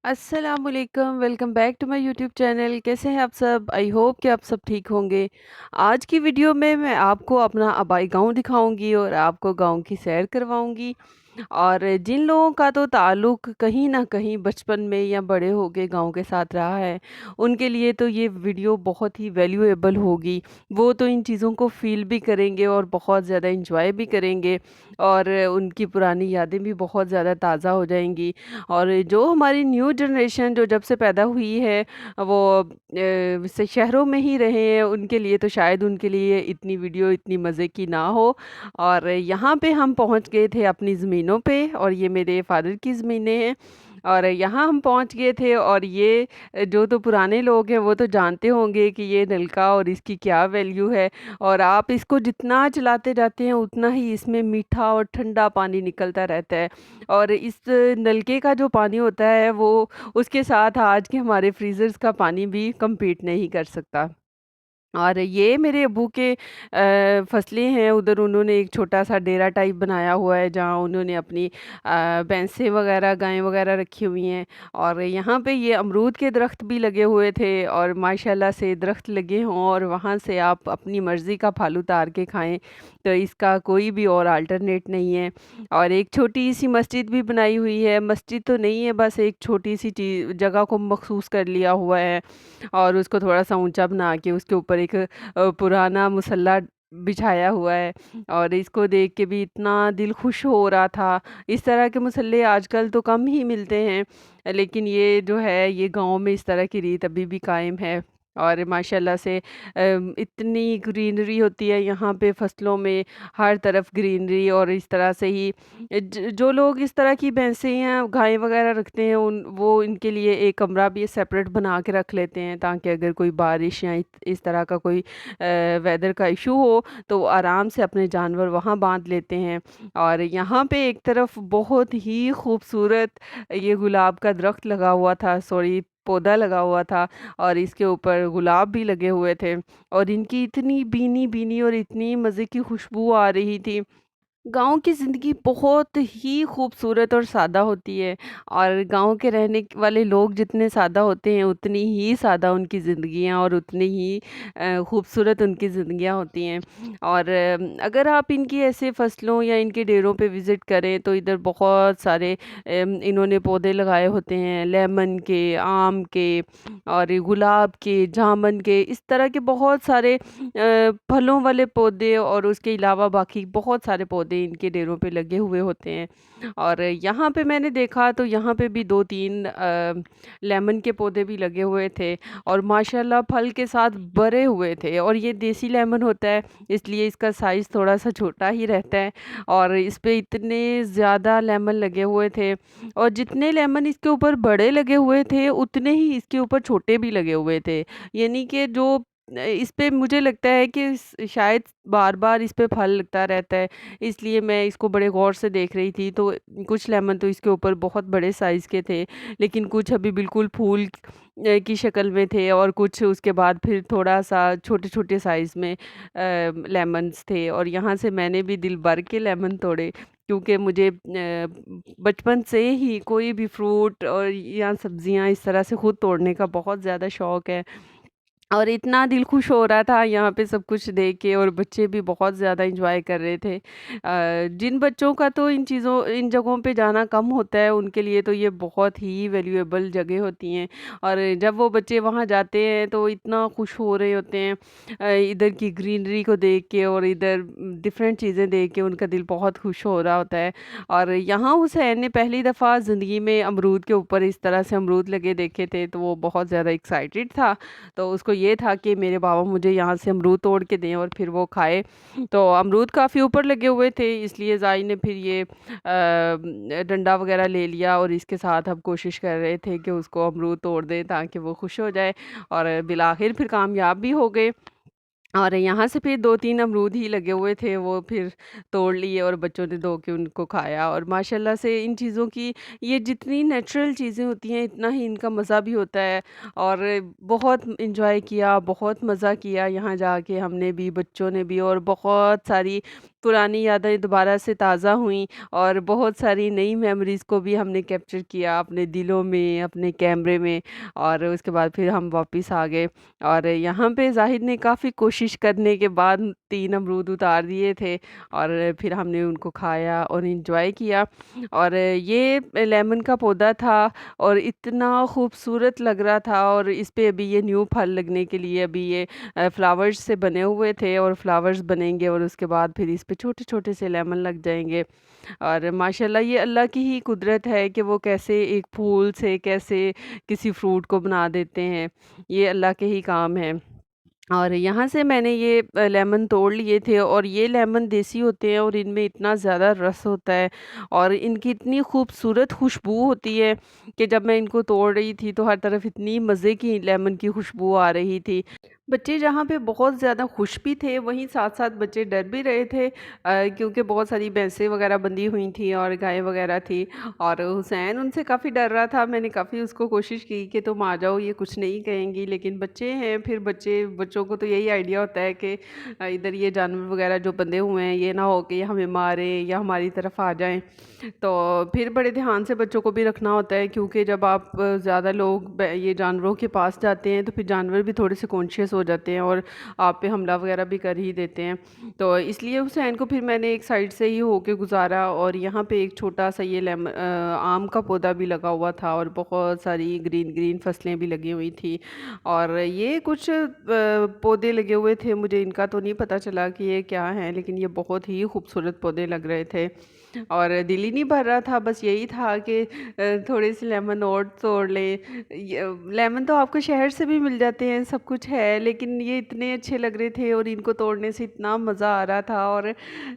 अस्सलामुअलैकुम, welcome back to my YouTube channel. कैसे हैं आप सब? आई होप कि आप सब ठीक होंगे। आज की वीडियो में मैं आपको अपना आबाई गांव दिखाऊंगी और आपको गांव की सैर करवाऊंगी। और जिन लोगों का तो ताल्लुक़ कहीं न कहीं बचपन में या बड़े होके गाँव के साथ रहा है, उनके लिए तो ये वीडियो बहुत ही वैल्यूएबल होगी। वो तो इन चीज़ों को फ़ील भी करेंगे और बहुत ज़्यादा एन्जॉय भी करेंगे और उनकी पुरानी यादें भी बहुत ज़्यादा ताज़ा हो जाएँगी। और जो हमारी न्यू जनरेशन जो जब से पैदा हुई है, वो से शहरों में ही रहे हैं, उनके लिए तो शायद उनके लिए इतनी वीडियो इतनी मज़े की ना हो। और यहाँ पे हम पहुँच गए थे अपनी ज़मीनों पे, और ये मेरे फ़ादर की ज़मीनें हैं। और यहाँ हम पहुँच गए थे, और ये जो तो पुराने लोग हैं वो तो जानते होंगे कि ये नलका और इसकी क्या वैल्यू है। और आप इसको जितना चलाते जाते हैं उतना ही इसमें मीठा और ठंडा पानी निकलता रहता है। और इस नलके का जो पानी होता है वो उसके साथ आज के हमारे फ्रीज़र्स का पानी भी कम्पीट नहीं कर सकता। और ये मेरे अब्बू के फसलें हैं। उधर उन्होंने एक छोटा-सा डेरा टाइप बनाया हुआ है जहाँ उन्होंने अपनी भैंसें वग़ैरह, गायें वग़ैरह रखी हुई हैं। और यहाँ पे ये अमरूद के दरख्त भी लगे हुए थे, और माशाल्लाह से दरख्त लगे हों और वहाँ से आप अपनी मर्ज़ी का फल उतार के खाएँ, तो इसका कोई भी और अल्टरनेट नहीं है। और एक छोटी-सी मस्जिद भी बनाई हुई है। मस्जिद तो नहीं है, बस एक छोटी-सी जगह को मख़सूस कर लिया हुआ है, और उसको थोड़ा-सा ऊँचा बना के उसके ऊपर एक पुराना मुसल्ला बिछाया हुआ है। और इसको देख के भी इतना दिल खुश हो रहा था। इस तरह के मुसल्ले आजकल तो कम ही मिलते हैं, लेकिन ये जो है ये गाँव में इस तरह की रीत अभी भी कायम है। और माशाल्लाह से इतनी ग्रीनरी होती है यहाँ पे फसलों में, हर तरफ ग्रीनरी। और इस तरह से ही जो लोग इस तरह की भैंसें या गायें वगैरह रखते हैं, उन वो इनके लिए एक कमरा भी सेपरेट बना के रख लेते हैं, ताकि अगर कोई बारिश या इस तरह का कोई वेदर का इशू हो तो वो आराम से अपने जानवर वहाँ बांध लेते हैं। और यहाँ पे एक तरफ बहुत ही खूबसूरत ये गुलाब का दरख्त लगा हुआ था, सॉरी पौधा लगा हुआ था, और इसके ऊपर गुलाब भी लगे हुए थे, और इनकी इतनी भीनी भीनी और इतनी मज़े की खुशबू आ रही थी। गाँव की ज़िंदगी बहुत ही खूबसूरत और सादा होती है, और गाँव के रहने वाले लोग जितने सादा होते हैं उतनी ही सादा उनकी ज़िंदगियाँ और उतनी ही खूबसूरत उनकी ज़िंदगियाँ होती हैं। और अगर आप इनकी ऐसे फसलों या इनके डेरों पे विज़िट करें तो इधर बहुत सारे इन्होंने पौधे लगाए होते हैं, लेमन के, आम के, और ये गुलाब के, जामुन के, इस तरह के बहुत सारे फलों वाले पौधे, और उसके अलावा बाकी बहुत सारे पौधे इनके डेरों पे लगे हुए होते हैं। और यहाँ पे मैंने देखा तो यहाँ पे भी 2-3 लेमन के पौधे भी लगे हुए थे, और माशाल्लाह फल के साथ भरे हुए थे। और ये देसी लेमन होता है, इसलिए इसका साइज़ थोड़ा-सा छोटा ही रहता है, और इस पे इतने ज़्यादा लेमन लगे हुए थे। और जितने लेमन इसके ऊपर बड़े लगे हुए थे, उतने ही इसके ऊपर छोटे भी लगे हुए थे। यानी कि जो इस पे मुझे लगता है कि शायद बार-बार इस पे फल लगता रहता है, इसलिए मैं इसको बड़े गौर से देख रही थी। तो कुछ लेमन तो इसके ऊपर बहुत बड़े साइज़ के थे, लेकिन कुछ अभी बिल्कुल फूल की शक्ल में थे, और कुछ उसके बाद फिर थोड़ा-सा छोटे-छोटे साइज़ में लेमन्स थे। और यहाँ से मैंने भी दिल भर के लेमन तोड़े, क्योंकि मुझे बचपन से ही कोई भी फ्रूट और या सब्जियाँ इस तरह से खुद तोड़ने का बहुत ज़्यादा शौक है। और इतना दिल खुश हो रहा था यहाँ पे सब कुछ देख के, और बच्चे भी बहुत ज़्यादा एंजॉय कर रहे थे। जिन बच्चों का तो इन जगहों पे जाना कम होता है, उनके लिए तो ये बहुत ही वैल्यूएबल जगह होती हैं। और जब वो बच्चे वहाँ जाते हैं तो इतना खुश हो रहे होते हैं इधर की ग्रीनरी को देख के, और इधर डिफरेंट चीज़ें देख के उनका दिल बहुत खुश हो रहा होता है। और यहाँ हुसैन ने पहली दफ़ा ज़िंदगी में अमरूद के ऊपर इस तरह से अमरूद लगे देखे थे, तो वो बहुत ज़्यादा एक्साइटेड था। तो उसको ये था कि मेरे बाबा मुझे यहाँ से अमरूद तोड़ के दें और फिर वो खाए। तो अमरूद काफ़ी ऊपर लगे हुए थे, इसलिए ज़ाई ने फिर ये डंडा वगैरह ले लिया, और इसके साथ हम कोशिश कर रहे थे कि उसको अमरूद तोड़ दें ताकि वो खुश हो जाए, और बिलाखिर फिर कामयाब भी हो गए। और यहाँ से फिर 2-3 अमरूद ही लगे हुए थे, वो फिर तोड़ लिए, और बच्चों ने धो के उनको खाया। और माशाल्लाह से इन चीज़ों की, ये जितनी नेचुरल चीज़ें होती हैं इतना ही इनका मज़ा भी होता है। और बहुत एंजॉय किया, बहुत मज़ा किया यहाँ जाके हमने भी, बच्चों ने भी, और बहुत सारी पुरानी यादें दोबारा से ताज़ा हुईं और बहुत सारी नई मेमोरीज़ को भी हमने कैप्चर किया अपने दिलों में, अपने कैमरे में। और उसके बाद फिर हम वापस आ गए और यहाँ पे ज़ाहिद ने काफ़ी कोशिश करने के बाद 3 अमरूद उतार दिए थे और फिर हमने उनको खाया और एंजॉय किया। और ये लेमन का पौधा था और इतना खूबसूरत लग रहा था और इस पे अभी ये न्यू फल लगने के लिए अभी ये फ्लावर्स से बने हुए थे और फ्लावर्स बनेंगे और उसके बाद फिर इस पे छोटे-छोटे से लेमन लग जाएँगे। और माशाल्लाह ये अल्लाह की ही कुदरत है कि वो कैसे एक फूल से कैसे किसी फ्रूट को बना देते हैं। ये अल्लाह के ही काम हैं। और यहाँ से मैंने ये लेमन तोड़ लिए थे और ये लेमन देसी होते हैं और इनमें इतना ज़्यादा रस होता है और इनकी इतनी खूबसूरत खुशबू होती है कि जब मैं इनको तोड़ रही थी तो हर तरफ इतनी मज़े की लेमन की खुशबू आ रही थी। बच्चे जहाँ पे बहुत ज़्यादा खुश भी थे, वहीं साथ-साथ बच्चे डर भी रहे थे क्योंकि बहुत सारी भैंसें वग़ैरह बंधी हुई थी और गाय वग़ैरह थी और हुसैन उनसे काफ़ी डर रहा था। मैंने काफ़ी उसको कोशिश की कि तुम आ जाओ, ये कुछ नहीं कहेंगी, लेकिन बच्चे हैं, फिर बच्चों को तो यही आइडिया होता है कि इधर ये जानवर वग़ैरह जो बंधे हुए हैं, ये ना हो कि ये हमें मारें या हमारी तरफ आ जाएँ। तो फिर बड़े ध्यान से बच्चों को भी रखना होता है क्योंकि जब आप ज़्यादा लोग ये जानवरों के पास जाते हैं तो फिर जानवर भी थोड़े से कॉन्शियस हो जाते हैं और आप पे हमला वगैरह भी कर ही देते हैं। तो इसलिए हुसैन को फिर मैंने एक साइड से ही होके गुजारा और यहाँ पे एक छोटा सा ये आम का पौधा भी लगा हुआ था और बहुत सारी ग्रीन ग्रीन फसलें भी लगी हुई थी और ये कुछ पौधे लगे हुए थे, मुझे इनका तो नहीं पता चला कि ये क्या है, लेकिन ये बहुत ही खूबसूरत पौधे लग रहे थे और दिल ही नहीं भर रहा था। बस यही था कि थोड़े से लेमन और तोड़ लें। लेमन तो आपको शहर से भी मिल जाते हैं, सब कुछ है, लेकिन ये इतने अच्छे लग रहे थे और इनको तोड़ने से इतना मज़ा आ रहा था और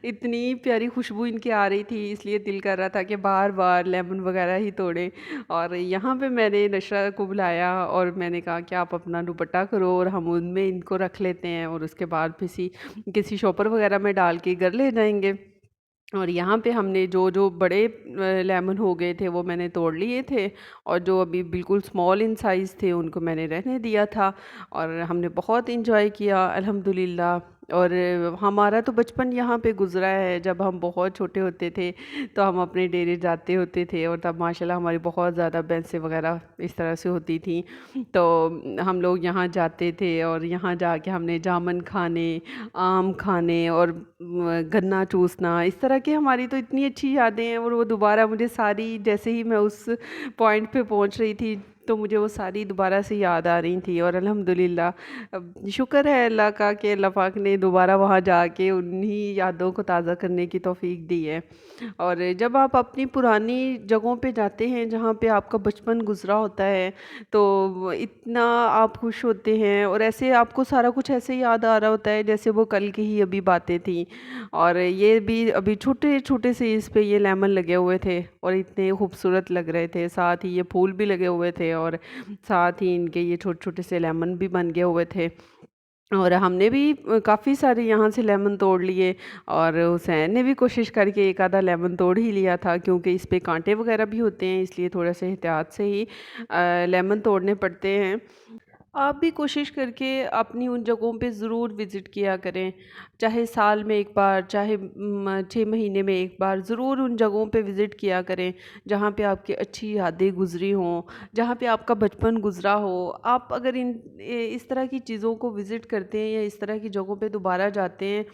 इतनी प्यारी खुशबू इनकी आ रही थी, इसलिए दिल कर रहा था कि बार बार लेमन वगैरह ही तोड़ें। और यहाँ पे मैंने नशरा को बुलाया और मैंने कहा कि आप अपना दुपट्टा करो और हम उनमें इनको रख लेते हैं और उसके बाद किसी किसी शॉपर वगैरह में डाल के घर ले जाएंगे। और यहाँ पे हमने जो बड़े लेमन हो गए थे वो मैंने तोड़ लिए थे और जो अभी बिल्कुल स्मॉल इन साइज़ थे उनको मैंने रहने दिया था और हमने बहुत इंजॉय किया अल्हम्दुलिल्लाह। और हमारा तो बचपन यहाँ पे गुज़रा है, जब हम बहुत छोटे होते थे तो हम अपने डेरे जाते होते थे और तब माशाल्लाह हमारी बहुत ज़्यादा भैंसें वगैरह इस तरह से होती थी। तो हम लोग यहाँ जाते थे और यहाँ जाके हमने जामुन खाने, आम खाने और गन्ना चूसना, इस तरह की हमारी तो इतनी अच्छी यादें हैं और वो दोबारा मुझे सारी, जैसे ही मैं उस पॉइंट पे पहुंच रही थी तो मुझे वो सारी दोबारा से याद आ रही थी और अल्हम्दुलिल्लाह अब शुक्र है अल्लाह का कि अल्लाह पाक ने दोबारा वहाँ जाके उन्हीं यादों को ताज़ा करने की तौफीक दी है। और जब आप अपनी पुरानी जगहों पे जाते हैं जहाँ पे आपका बचपन गुजरा होता है तो इतना आप खुश होते हैं और ऐसे आपको सारा कुछ ऐसे याद आ रहा होता है जैसे वो कल की ही अभी बातें थी। और ये भी अभी छोटे छोटे से इस पे ये लेमन लगे हुए थे और इतने खूबसूरत लग रहे थे, साथ ही ये फूल भी लगे हुए थे और साथ ही इनके ये छोटे छोटे से लेमन भी बन गए हुए थे। और हमने भी काफ़ी सारे यहाँ से लेमन तोड़ लिए और हुसैन ने भी कोशिश करके एक आधा लेमन तोड़ ही लिया था क्योंकि इस पे कांटे वगैरह भी होते हैं, इसलिए थोड़ा सा एहतियात से ही लेमन तोड़ने पड़ते हैं। आप भी कोशिश करके अपनी उन जगहों पे ज़रूर विज़िट किया करें, चाहे साल में एक बार, चाहे 6 महीने में एक बार, ज़रूर उन जगहों पे विज़िट किया करें जहाँ पे आपकी अच्छी यादें गुज़री हों, जहाँ पे आपका बचपन गुज़रा हो। आप अगर इस तरह की चीज़ों को विज़िट करते हैं या इस तरह की जगहों पे दोबारा जाते हैं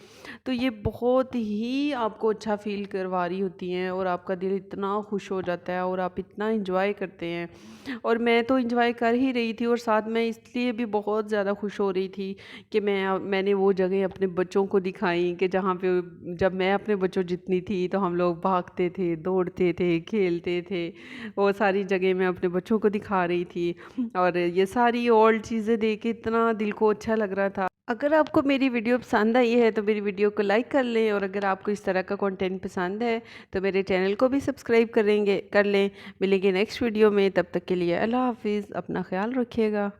तो ये बहुत ही आपको अच्छा फ़ील करवा रही होती हैं और आपका दिल इतना खुश हो जाता है और आप इतना एंजॉय करते हैं। और मैं तो एंजॉय कर ही रही थी और साथ में इसलिए भी बहुत ज़्यादा खुश हो रही थी कि मैंने वो जगह अपने बच्चों को दिखाई कि जहाँ पे जब मैं अपने बच्चों जितनी थी तो हम लोग भागते थे, दौड़ते थे, खेलते थे। वो सारी जगह मैं अपने बच्चों को दिखा रही थी और ये सारी ओल्ड चीज़ें देख के इतना दिल को अच्छा लग रहा था। अगर आपको मेरी वीडियो पसंद आई है तो मेरी वीडियो को लाइक कर लें और अगर आपको इस तरह का कंटेंट पसंद है तो मेरे चैनल को भी सब्सक्राइब कर लें। मिलेंगे नेक्स्ट वीडियो में, तब तक के लिए अल्लाह हाफिज़, अपना ख्याल रखिएगा।